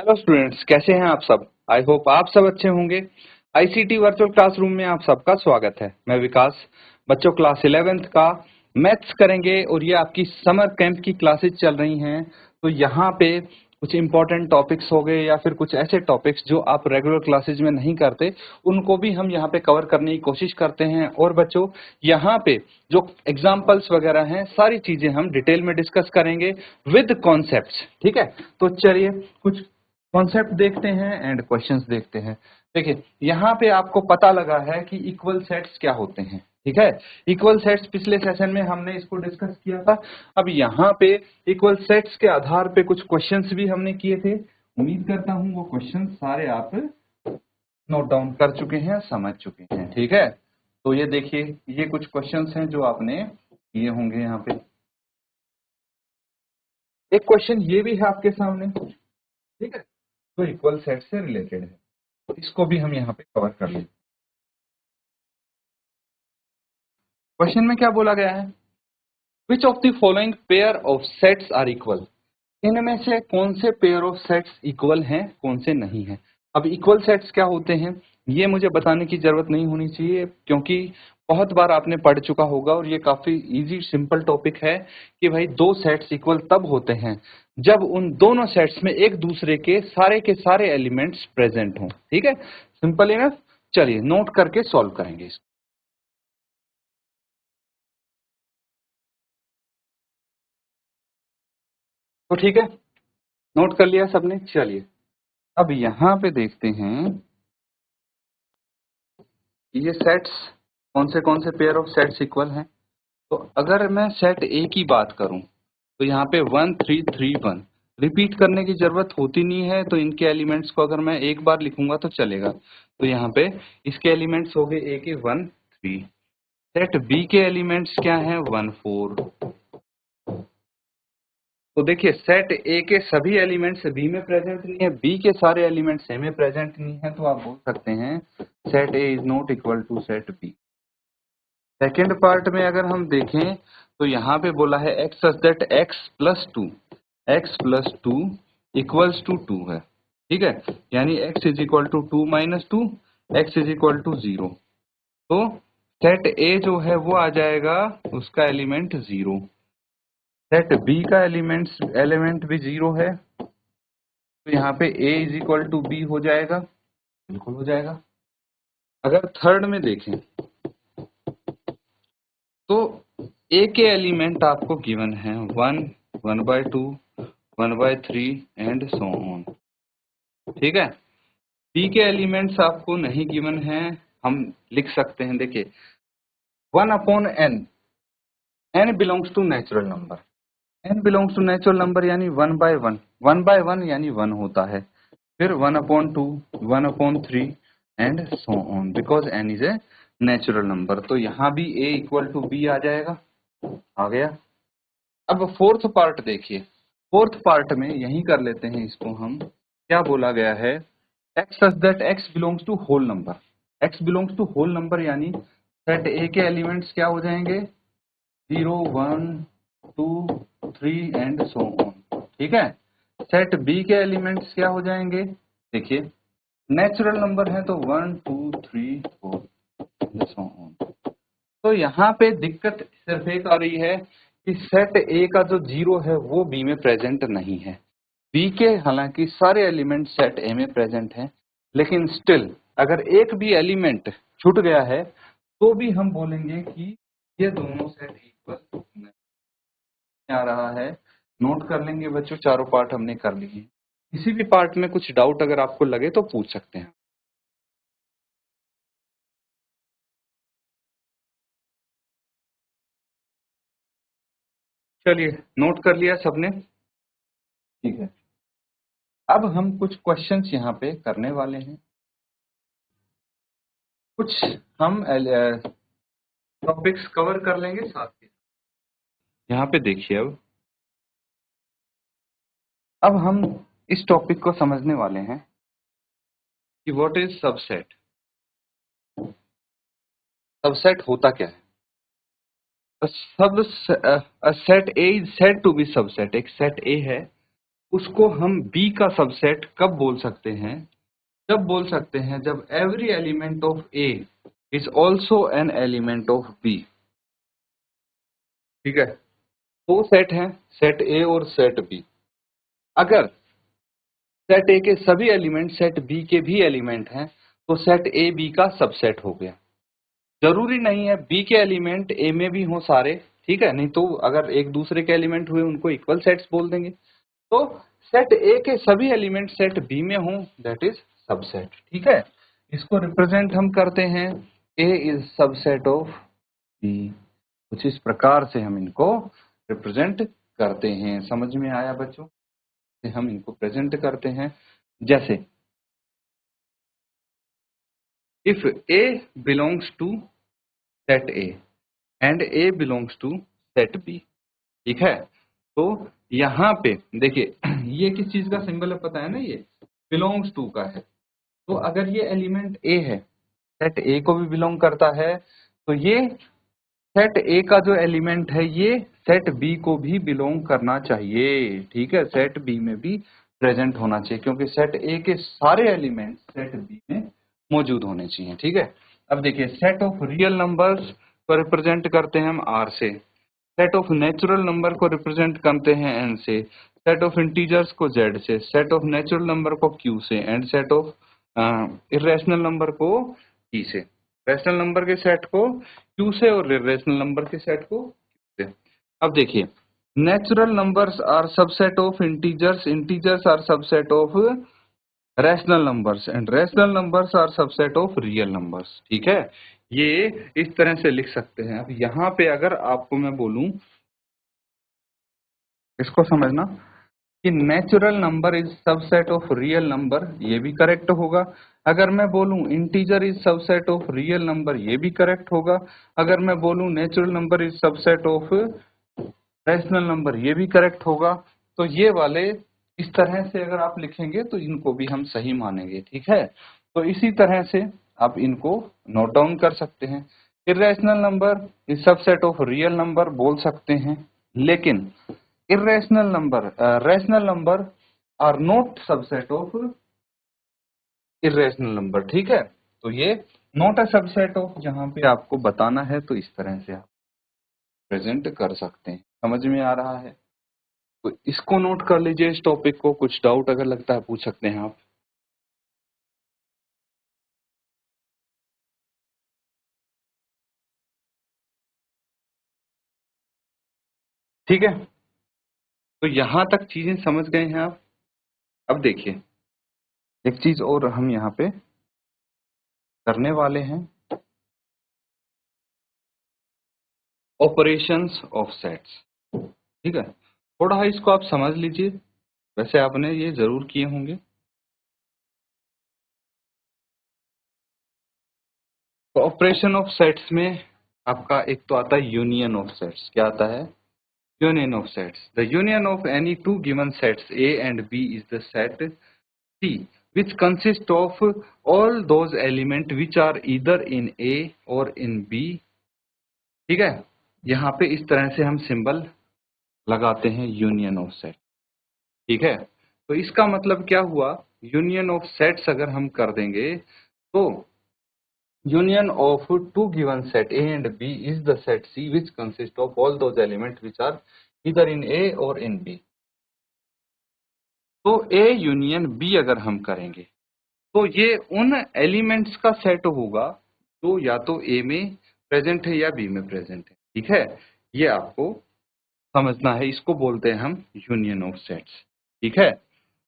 Hello students, कैसे हैं आप सब। आई होप आप सब अच्छे होंगे। आईसीटी वर्चुअल क्लासरूम में आप सबका स्वागत है। मैं विकास। बच्चों, क्लास 11th का मैथ्स करेंगे और ये आपकी समर कैंप की क्लासेस चल रही हैं। तो यहाँ पे कुछ इंपॉर्टेंट टॉपिक्स हो गए या फिर कुछ ऐसे टॉपिक्स जो आप रेगुलर क्लासेज में नहीं करते, उनको भी हम यहाँ पे कवर करने की कोशिश करते हैं। और बच्चों, यहाँ पे जो एग्जाम्पल्स वगैरह हैं, सारी चीजें हम डिटेल में डिस्कस करेंगे विद कॉन्सेप्ट्स। ठीक है, तो चलिए कुछ कॉन्सेप्ट देखते हैं एंड क्वेश्चंस देखते हैं। देखिए, यहाँ पे आपको पता लगा है कि इक्वल सेट्स क्या होते हैं। ठीक है, इक्वल सेट्स पिछले सेशन में हमने इसको डिस्कस किया था। अब यहाँ पे इक्वल सेट्स के आधार पे कुछ क्वेश्चंस भी हमने किए थे। उम्मीद करता हूँ वो क्वेश्चंस सारे आप नोट डाउन कर चुके हैं, समझ चुके हैं। ठीक है, तो ये देखिए, ये कुछ क्वेश्चंस हैं जो आपने किए होंगे। यहाँ पे एक क्वेश्चन ये भी है आपके सामने। ठीक है, तो इक्वल सेट से रिलेटेड है, तो इसको भी हम यहाँ पे कवर कर लेंगे। क्वेश्चन में क्या बोला गया है? Which of the following pair of sets are equal. इनमें से कौन से पेयर ऑफ सेट्स इक्वल हैं, कौन से नहीं हैं। अब इक्वल सेट्स क्या होते हैं ये मुझे बताने की जरूरत नहीं होनी चाहिए, क्योंकि बहुत बार आपने पढ़ चुका होगा और ये काफी इजी सिंपल टॉपिक है कि भाई दो सेट्स इक्वल तब होते हैं जब उन दोनों सेट्स में एक दूसरे के सारे एलिमेंट्स प्रेजेंट हों। ठीक है, सिंपल इनफ। चलिए नोट करके सॉल्व करेंगे इसको। तो ठीक है, नोट कर लिया सबने। चलिए अब यहाँ पे देखते हैं ये सेट्स कौन से पेयर ऑफ सेट्स इक्वल हैं। तो अगर मैं सेट ए की बात करूं तो यहाँ पे 1 3 3 1 रिपीट करने की जरूरत होती नहीं है। तो इनके एलिमेंट्स को अगर मैं एक बार लिखूंगा तो चलेगा। तो यहाँ पे इसके एलिमेंट्स हो गए ए के 1 3। सेट बी के एलिमेंट्स क्या हैं? 1 4। तो देखिए, सेट ए के सभी एलिमेंट्स बी में प्रेजेंट नहीं है, बी के सारे एलिमेंट्स ए में प्रेजेंट नहीं है, तो आप बोल सकते हैं set A is not equal to set B. Second part में अगर हम देखें तो यहाँ पे बोला है x such that x plus two equals to 2 है। ठीक है, यानी x is equal to 2 minus 2, x is equal to 0। तो सेट ए जो है वो आ जाएगा, उसका एलिमेंट 0। सेट बी का एलिमेंट भी 0 है, तो यहाँ पे ए इज इक्वल टू बी हो जाएगा, बिल्कुल हो जाएगा। अगर थर्ड में देखें तो ए के एलिमेंट आपको गिवन है 1 1/2 1/3 एंड सो ऑन। ठीक है, बी के एलिमेंट्स आपको नहीं गिवन है। हम लिख सकते हैं, देखिए 1/n, n belongs to natural number, n belongs to natural number यानी 1/1, 1/1 यानी 1 होता है। फिर 1/2 1/3 and so on, because n is a natural number. तो यहाँ भी a इक्वल टू b आ जाएगा, आ गया। अब फोर्थ पार्ट देखिए, फोर्थ पार्ट में यही कर लेते हैं इसको हम। क्या बोला गया है? X such that x belongs to whole number, x belongs to whole number यानी सेट ए के एलिमेंट्स क्या हो जाएंगे? 0 1 2 3 एंड सो ऑन। ठीक है, सेट बी के एलिमेंट्स क्या हो जाएंगे? देखिए नेचुरल नंबर है तो 1 2 3 4 एंड सो ऑन। तो यहाँ पे दिक्कत सिर्फ एक आ रही है कि सेट ए का जो 0 है वो बी में प्रेजेंट नहीं है। बी के हालांकि सारे एलिमेंट सेट ए में प्रेजेंट हैं, लेकिन स्टिल अगर एक भी एलिमेंट छूट गया है तो भी हम बोलेंगे कि ये दोनों सेट इक्वल नहीं आ रहा है। नोट कर लेंगे बच्चों, चारों पार्ट हमने कर लिए। किसी भी पार्ट में कुछ डाउट अगर आपको लगे तो पूछ सकते हैं। चलिए, नोट कर लिया सबने? ठीक है, अब हम कुछ क्वेश्चंस यहाँ पे करने वाले हैं। कुछ हम टॉपिक्स कवर कर लेंगे साथ ही। यहाँ पे देखिए, अब हम इस टॉपिक को समझने वाले हैं कि व्हाट इज सबसेट। सबसेट होता क्या है? Subset A is said to be subset. एक सेट ए है उसको हम बी का सबसेट कब बोल सकते हैं? जब बोल सकते हैं जब every element of A is also an element of B. ठीक है, दो सेट हैं, सेट ए और सेट बी। अगर सेट ए के सभी एलिमेंट सेट बी के भी एलिमेंट हैं तो सेट ए बी का सबसेट हो गया। जरूरी नहीं है बी के एलिमेंट ए में भी हो सारे, ठीक है, नहीं तो अगर एक दूसरे के एलिमेंट हुए उनको इक्वल सेट्स बोल देंगे। तो सेट ए के सभी एलिमेंट सेट बी में हो, दैट इज सबसेट। ठीक है, इसको रिप्रेजेंट हम करते हैं ए इज सबसेट ऑफ बी। कुछ इस प्रकार से हम इनको रिप्रेजेंट करते हैं। समझ में आया बच्चों? हम इनको प्रेजेंट करते हैं जैसे if A belongs to set A and A belongs to set B. ठीक है, तो यहाँ पे देखिए ये किस चीज का सिंबल है पता है ना, ये बिलोंग्स टू का है। तो अगर ये एलिमेंट ए है, सेट ए को भी बिलोंग करता है, तो ये सेट ए का जो एलिमेंट है ये सेट बी को भी बिलोंग करना चाहिए। ठीक है, सेट बी में भी प्रेजेंट होना चाहिए क्योंकि सेट ए के सारे एलिमेंट सेट बी में मौजूद होने चाहिए। ठीक है, अब देखिए सेट ऑफ रियल नंबर्स को रिप्रेजेंट करते हैं हम आर से, सेट ऑफ नेचुरल नंबर को रिप्रेजेंट करते हैं एन से, सेट ऑफ इंटीजर्स को जेड से, सेट ऑफ नेचुरल नंबर को क्यू से and set of irrational number को टी से। रैशनल नंबर के सेट को क्यू से और इरेशनल नंबर के सेट को क्यू से। अब देखिए natural numbers are subset of integers, integers are subset of rational numbers and rational numbers are subset of real numbers. ठीक है, ये इस तरह से लिख सकते हैं। अब यहाँ पे अगर आपको मैं बोलूं, इसको समझना कि natural number is subset of real number, ये भी करेक्ट होगा। अगर मैं बोलूं integer is subset of real number, ये भी करेक्ट होगा। अगर मैं बोलूं natural number is subset of rational number, ये भी करेक्ट होगा। तो ये वाले इस तरह से अगर आप लिखेंगे तो इनको भी हम सही मानेंगे। ठीक है, तो इसी तरह से आप इनको नोट डाउन कर सकते हैं। Irrational number is subset of real number बोल सकते हैं, लेकिन irrational number rational number are not subset of irrational number। ठीक है, तो ये नॉट अ सबसेट ऑफ जहां पे आपको बताना है तो इस तरह से आप प्रेजेंट कर सकते हैं। समझ में आ रहा है? तो इसको नोट कर लीजिए, इस टॉपिक को। कुछ डाउट अगर लगता है पूछ सकते हैं आप। ठीक है, तो यहां तक चीजें समझ गए हैं आप। अब देखिए एक चीज और हम यहाँ पे करने वाले हैं, ऑपरेशंस ऑफ सेट्स। ठीक है, थोड़ा इसको आप समझ लीजिए, वैसे आपने ये जरूर किए होंगे। तो ऑपरेशन ऑफ सेट्स में आपका एक तो आता है यूनियन ऑफ सेट्स। क्या आता है? Union of sets. The union of any two given sets A and B is the set C which consist of all those element which are either in A or in B। ठीक है, यहाँ पे इस तरह से हम symbol लगाते हैं यूनियन ऑफ सेट। ठीक है, तो इसका मतलब क्या हुआ, यूनियन ऑफ सेट्स अगर हम कर देंगे तो union of two given set A and B is the set C which consists of all those elements which are either in A or in B। तो A यूनियन B अगर हम करेंगे तो ये उन एलिमेंट्स का सेट होगा जो या तो A में प्रेजेंट है या B में प्रेजेंट है। ठीक है, ये आपको समझना है, इसको बोलते हैं हम यूनियन ऑफ सेट्स। ठीक है,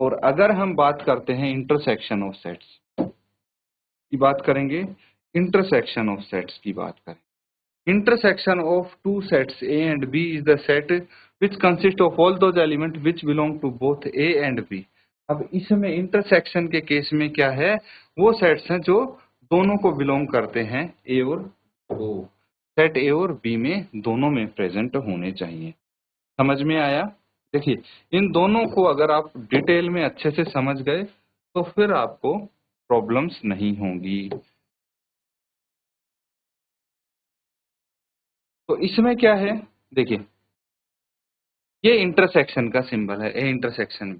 और अगर हम बात करते हैं इंटरसेक्शन ऑफ सेट्स की बात करेंगे, इंटरसेक्शन ऑफ सेट्स की बात करें, intersection of two sets A and B is the set which consists of all those elements which belong to both A and B। अब इसमें इंटरसेक्शन के केस में क्या है, वो सेट्स हैं जो दोनों को बिलोंग करते हैं, ए और ओ। सेट ए और बी में दोनों में प्रेजेंट होने चाहिए। समझ में आया? देखिए इन दोनों को अगर आप डिटेल में अच्छे से समझ गए तो फिर आपको प्रॉब्लम्स नहीं होंगी। तो इसमें क्या है, देखिए ये इंटरसेक्शन का सिंबल है, ए इंटरसेक्शन।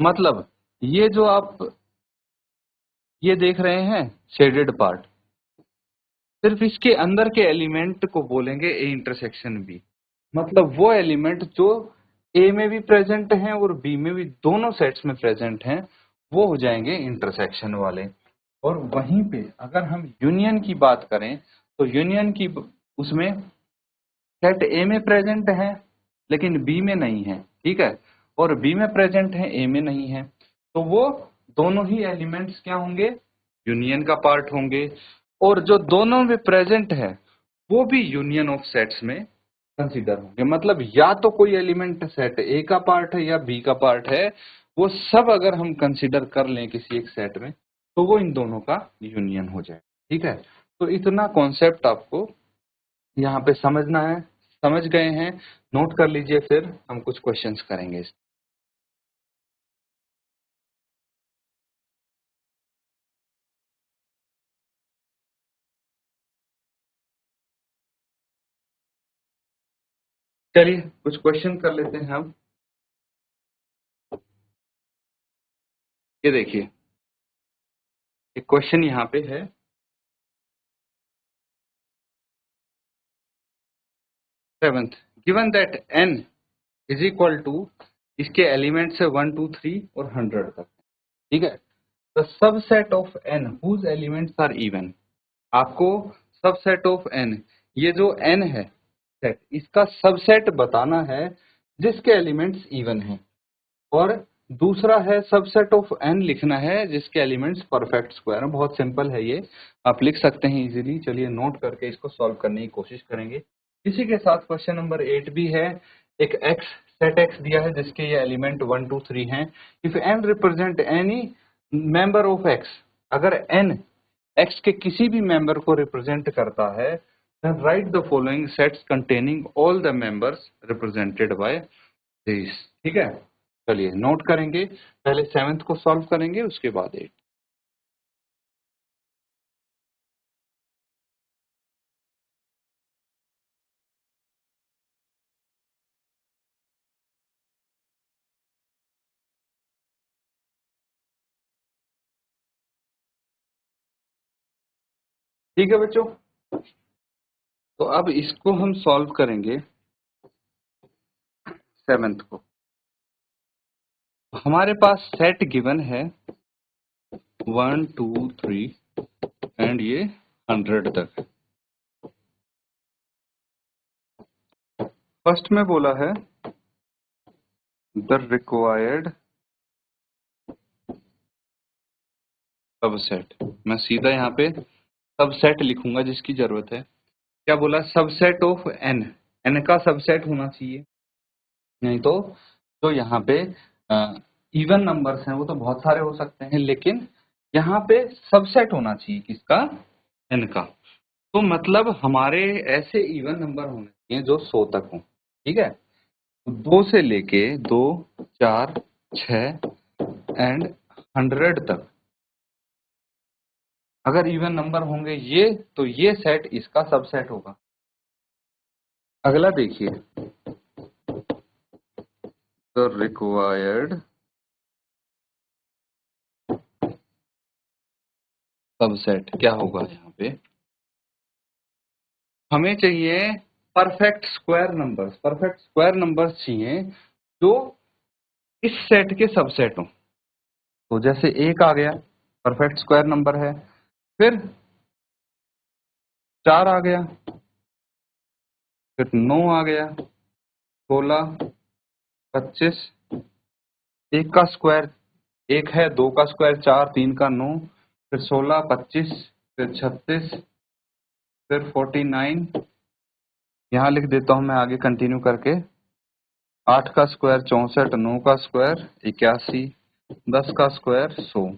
मतलब ये जो आप ये देख रहे हैं शेडेड पार्ट, सिर्फ इसके अंदर के एलिमेंट को बोलेंगे ए इंटरसेक्शन बी। मतलब वो एलिमेंट जो ए में भी प्रेजेंट हैं और बी में भी, दोनों सेट्स में प्रेजेंट हैं, वो हो जाएंगे इंटरसेक्शन वाले। और वहीं पे अगर हम यूनियन की बात करें तो यूनियन की उसमें सेट ए में प्रेजेंट है लेकिन बी में नहीं है, ठीक है, और बी में प्रेजेंट है ए में नहीं है, तो वो दोनों ही एलिमेंट्स क्या होंगे, यूनियन का पार्ट होंगे। और जो दोनों में प्रेजेंट है वो भी यूनियन ऑफ सेट्स में कंसीडर होंगे। मतलब या तो कोई एलिमेंट सेट ए का पार्ट है या बी का पार्ट है, वो सब अगर हम कंसीडर कर लें किसी एक सेट में तो वो इन दोनों का यूनियन हो जाए, ठीक है। तो इतना कॉन्सेप्ट आपको यहाँ पे समझना है। समझ गए हैं, नोट कर लीजिए, फिर हम कुछ क्वेश्चंस करेंगे। चलिए कुछ क्वेश्चन कर लेते हैं हम। ये देखिए एक क्वेश्चन यहाँ पे है, seventh, given that n is equal to, इसके एलिमेंट्स है 1 2 3 और 100 तक, ठीक है। The subset of n whose elements are even. आपको सबसेट ऑफ n, ये जो n है सेट, इसका सबसेट बताना है जिसके एलिमेंट्स इवन हैं। और दूसरा है सबसेट ऑफ n लिखना है जिसके एलिमेंट्स परफेक्ट स्क्वायर हैं। बहुत सिंपल है ये, आप लिख सकते हैं इजीली। चलिए नोट करके इसको सॉल्व करने की कोशिश करेंगे। इसी के साथ क्वेश्चन नंबर 8 भी है। एक x सेट x दिया है जिसके ये एलिमेंट 1 2 3 हैं। If n represent any member of x, अगर n x के किसी भी मेंबर को रिप्रेजेंट करता है, then write the following sets containing all the members represented by these, ठीक है। चलिए नोट करेंगे, पहले सेवेंथ को सॉल्व करेंगे उसके बाद 8। ठीक है बच्चों, तो अब इसको हम सॉल्व करेंगे सेवेंथ को। हमारे पास सेट गिवन है 1 2 3 एंड ये 100 तक। फर्स्ट में बोला है द रिक्वायर्ड सबसेट, मैं सीधा यहाँ पे सबसेट लिखूंगा जिसकी जरूरत है। क्या बोला, सबसेट ऑफ n, n का सबसेट होना चाहिए। नहीं तो जो यहाँ पे इवन नंबर्स हैं वो तो बहुत सारे हो सकते हैं, लेकिन यहाँ पे सबसेट होना चाहिए किसका, n का। तो मतलब हमारे ऐसे इवन नंबर होने चाहिए जो 100 तक हो, ठीक है। तो 2 से लेके 2 4 6 एंड 100 तक अगर इवन नंबर होंगे ये, तो ये सेट इसका सबसेट होगा। अगला देखिए, द रिक्वायर्ड सबसेट क्या होगा, यहाँ पे हमें चाहिए perfect square numbers. Perfect square numbers चाहिए जो इस सेट के सबसेट हो। तो जैसे 1 आ गया, परफेक्ट स्क्वायर नंबर है। फिर 4 आ गया, फिर 9 आ गया, 16 25, 1 का स्क्वायर 1 है, 2 का स्क्वायर 4, 3 का 9, फिर 16 25, फिर 36, फिर 49। यहाँ लिख देता हूँ मैं आगे कंटिन्यू करके। 8 का स्क्वायर 64, 9 का स्क्वायर 81, 10 का स्क्वायर 100।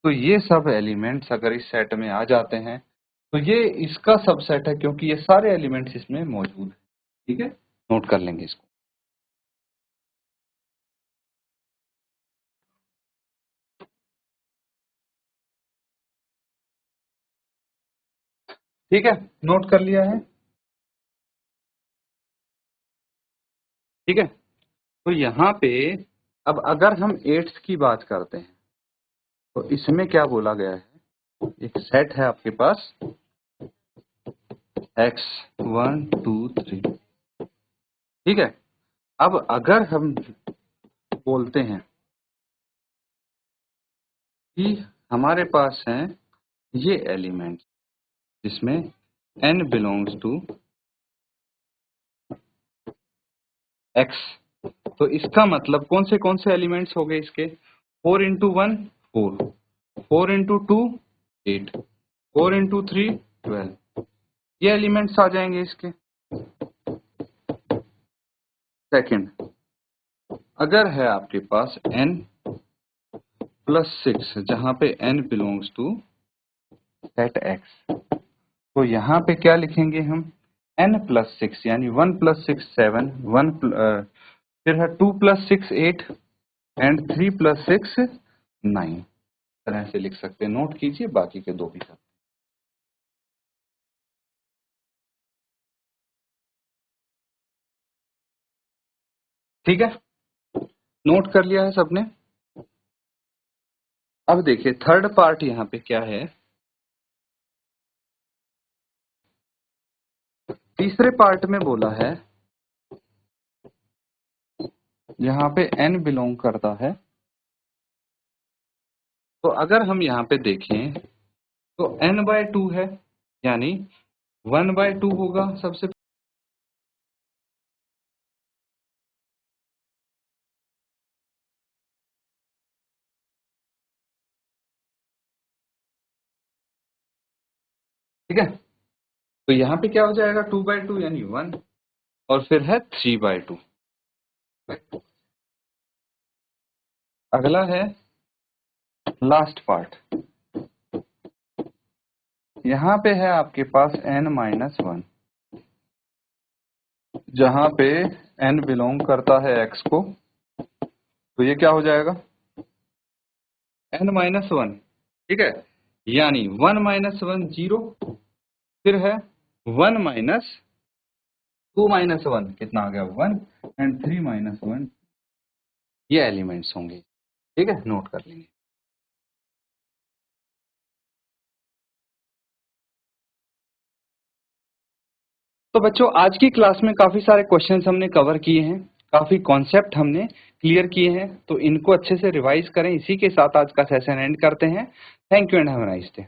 तो ये सब एलिमेंट्स अगर इस सेट में आ जाते हैं तो ये इसका सबसेट है, क्योंकि ये सारे एलिमेंट्स इसमें मौजूद हैं, ठीक है। नोट कर लेंगे इसको। ठीक है, नोट कर लिया है, ठीक है। तो यहाँ पे अब अगर हम 8th की बात करते हैं तो इसमें क्या बोला गया है, एक सेट है आपके पास x 1 2 3, ठीक है। अब अगर हम बोलते हैं कि हमारे पास हैं ये एलिमेंट जिसमें n बिलोंग्स टू x, तो इसका मतलब कौन से एलिमेंट्स हो गए इसके, 4 इंटू 1 4, 4 इंटू 2 8, 4 इंटू 3 12, ये एलिमेंट्स आ जाएंगे इसके। सेकंड, अगर है आपके पास n प्लस 6 जहां पे n belongs to set x, तो यहाँ पे क्या लिखेंगे हम, n प्लस 6 यानी 1 प्लस 6 7, फिर है 2 प्लस 6 8 एंड 3 प्लस 6 9, तरह से लिख सकते हैं। नोट कीजिए, बाकी के दो भी कर। ठीक है, नोट कर लिया है सबने। अब देखिए थर्ड पार्ट यहाँ पे क्या है, तीसरे पार्ट में बोला है यहाँ पे n बिलोंग करता है, तो अगर हम यहाँ पे देखें तो n/2 है यानी 1/2 होगा सबसे, ठीक है। तो यहाँ पे क्या हो जाएगा 2/2 यानी 1, और फिर है 3/2। अगला है लास्ट पार्ट, यहाँ पे है आपके पास n-1, जहां पे n बिलोंग करता है x को, तो ये क्या हो जाएगा n-1, ठीक है, यानी 1 - 1 0, फिर है 1 - 2 - 1 कितना आ गया 1, एंड 3 - 1, ये एलिमेंट्स होंगे, ठीक है, नोट कर लेंगे। तो बच्चों आज की क्लास में काफी सारे क्वेश्चंस हमने कवर किए हैं, काफी कॉन्सेप्ट हमने क्लियर किए हैं, तो इनको अच्छे से रिवाइज करें। इसी के साथ आज का सेशन एंड करते हैं। Thank you and have a nice day.